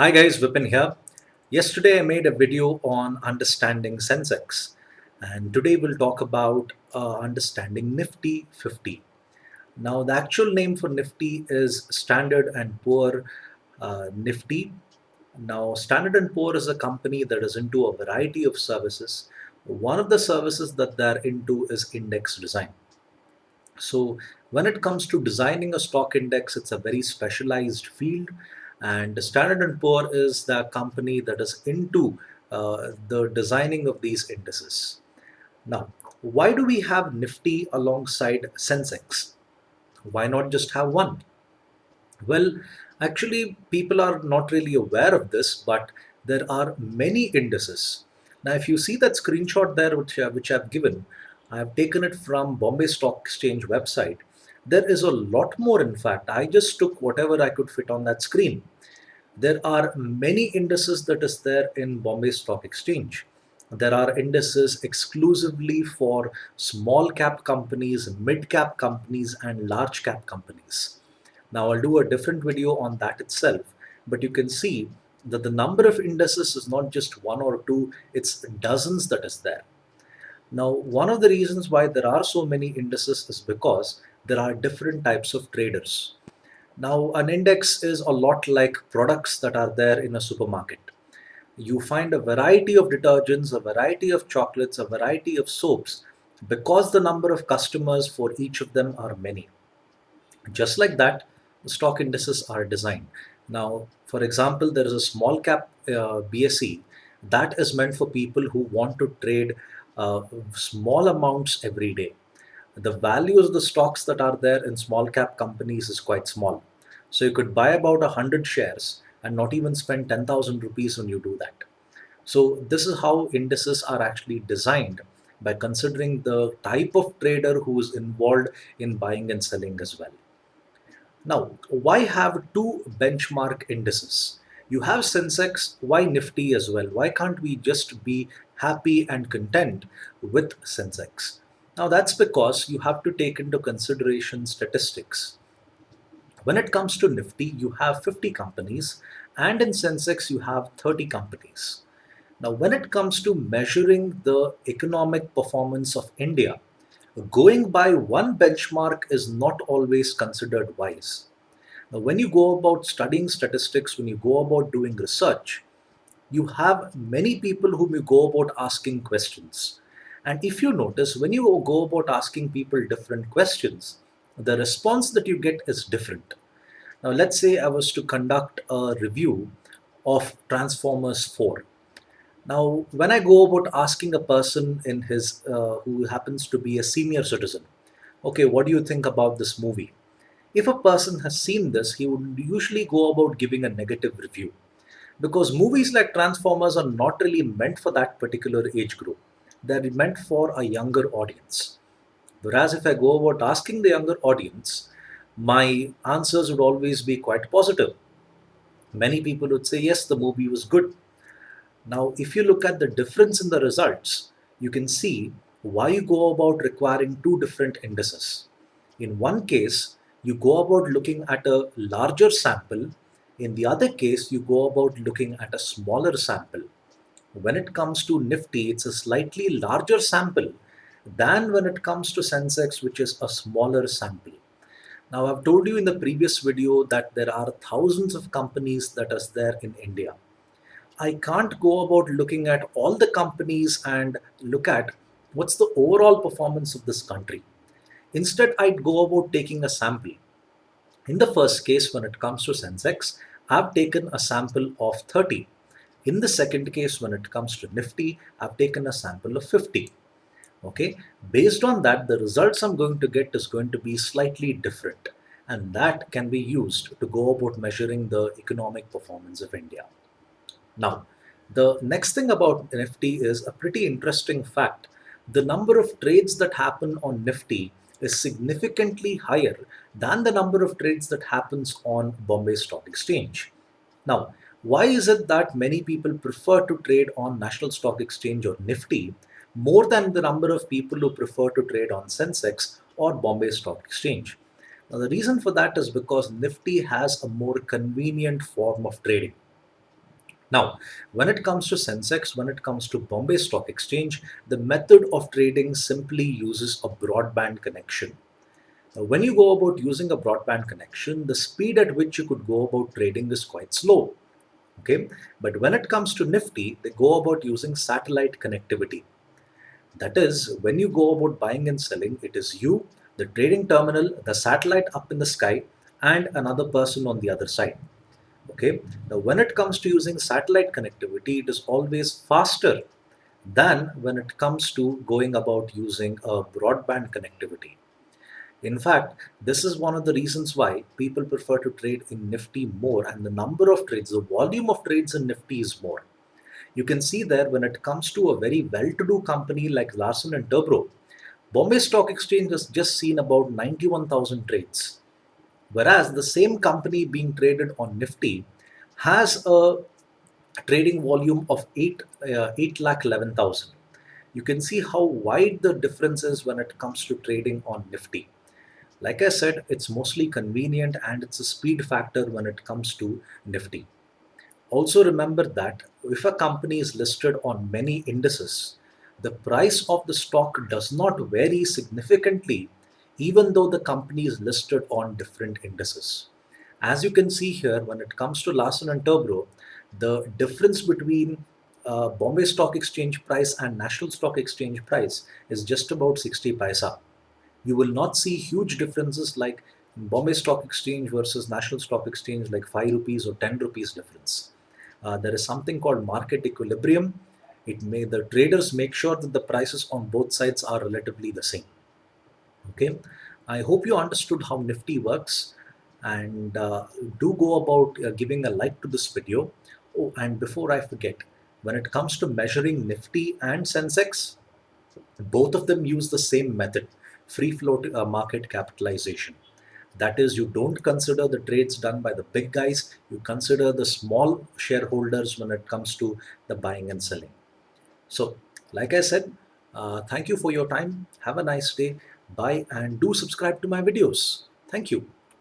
Hi guys, Vipin here. Yesterday I made a video on understanding Sensex, and today we'll talk about understanding Nifty 50. Now, the actual name for Nifty is Standard and Poor Nifty. Now, Standard and Poor is a company that is into a variety of services. One of the services that they're into is index design. So, when it comes to designing a stock index, it's a very specialized field. And Standard and Poor is the company that is into the designing of these indices. Now, why do we have Nifty alongside Sensex? Why not just have one? Well, actually, people are not really aware of this, but there are many indices. Now, if you see that screenshot there, which I've given, I have taken it from Bombay Stock Exchange website. There is a lot more, in fact. I just took whatever I could fit on that screen. There are many indices that is there in Bombay Stock Exchange. There are indices exclusively for small cap companies, mid cap companies, and large cap companies. Now, I'll do a different video on that itself, but you can see that the number of indices is not just one or two, it's dozens that is there. Now, one of the reasons why there are so many indices is because there are different types of traders. Now, an index is a lot like products that are there in a supermarket. You find a variety of detergents, a variety of chocolates, a variety of soaps because the number of customers for each of them are many. Just like that, the stock indices are designed. Now, for example, there is a small cap BSE that is meant for people who want to trade small amounts every day. The values of the stocks that are there in small cap companies is quite small. So you could buy about 100 shares and not even spend 10,000 rupees when you do that. So this is how indices are actually designed by considering the type of trader who is involved in buying and selling as well. Now, why have two benchmark indices? You have Sensex, why Nifty as well? Why can't we just be happy and content with Sensex? Now, that's because you have to take into consideration statistics. When it comes to Nifty, you have 50 companies, and in Sensex, you have 30 companies. Now, when it comes to measuring the economic performance of India, going by one benchmark is not always considered wise. Now, when you go about studying statistics, when you go about doing research, you have many people whom you go about asking questions. And if you notice, when you go about asking people different questions, the response that you get is different. Now, let's say I was to conduct a review of Transformers 4. Now, when I go about asking a person in his who happens to be a senior citizen, okay, what do you think about this movie? If a person has seen this, he would usually go about giving a negative review because movies like Transformers are not really meant for that particular age group. They're meant for a younger audience. Whereas if I go about asking the younger audience, my answers would always be quite positive. Many people would say, yes, the movie was good. Now, if you look at the difference in the results, you can see why you go about requiring two different indices. In one case, you go about looking at a larger sample. In the other case, you go about looking at a smaller sample. When it comes to Nifty, it's a slightly larger sample than when it comes to Sensex, which is a smaller sample. Now, I've told you in the previous video that there are thousands of companies that are there in India. I can't go about looking at all the companies and look at what's the overall performance of this country. Instead, I'd go about taking a sample. In the first case, when it comes to Sensex, I've taken a sample of 30. In the second case, when it comes to Nifty, I've taken a sample of 50. Okay, based on that, the results I'm going to get is going to be slightly different, and that can be used to go about measuring the economic performance of India. Now, the next thing about Nifty is a pretty interesting fact. The number of trades that happen on Nifty is significantly higher than the number of trades that happens on Bombay Stock Exchange. Now, why is it that many people prefer to trade on National Stock Exchange or Nifty more than the number of people who prefer to trade on Sensex or Bombay Stock Exchange? Now, the reason for that is because Nifty has a more convenient form of trading. Now, when it comes to Sensex, when it comes to Bombay Stock Exchange, the method of trading simply uses a broadband connection. When you go about using a broadband connection, the speed at which you could go about trading is quite slow. Okay, but when it comes to Nifty, they go about using satellite connectivity. That is, when you go about buying and selling, it is you, the trading terminal, the satellite up in the sky, and another person on the other side. Okay, now when it comes to using satellite connectivity, it is always faster than when it comes to going about using a broadband connectivity. In fact, this is one of the reasons why people prefer to trade in Nifty more, and the number of trades, the volume of trades in Nifty is more. You can see there when it comes to a very well to do company like Larsen and Toubro, Bombay Stock Exchange has just seen about 91,000 trades, whereas the same company being traded on Nifty has a trading volume of 8 lakh 11,000. You can see how wide the difference is when it comes to trading on Nifty. Like I said, it's mostly convenient and it's a speed factor when it comes to Nifty. Also, remember that if a company is listed on many indices, the price of the stock does not vary significantly, even though the company is listed on different indices. As you can see here, when it comes to Larsen and Toubro, the difference between Bombay Stock Exchange price and National Stock Exchange price is just about 60 paisa. You will not see huge differences like Bombay Stock Exchange versus National Stock Exchange, like 5 rupees or 10 rupees difference. There is something called market equilibrium. The traders make sure that the prices on both sides are relatively the same. Okay, I hope you understood how Nifty works, and do go about giving a like to this video. Oh, and before I forget, when it comes to measuring Nifty and Sensex, both of them use the same method, free float market capitalization. That is, you don't consider the trades done by the big guys, you consider the small shareholders when it comes to the buying and selling. So, like I said, thank you for your time. Have a nice day. Bye, and do subscribe to my videos. Thank you.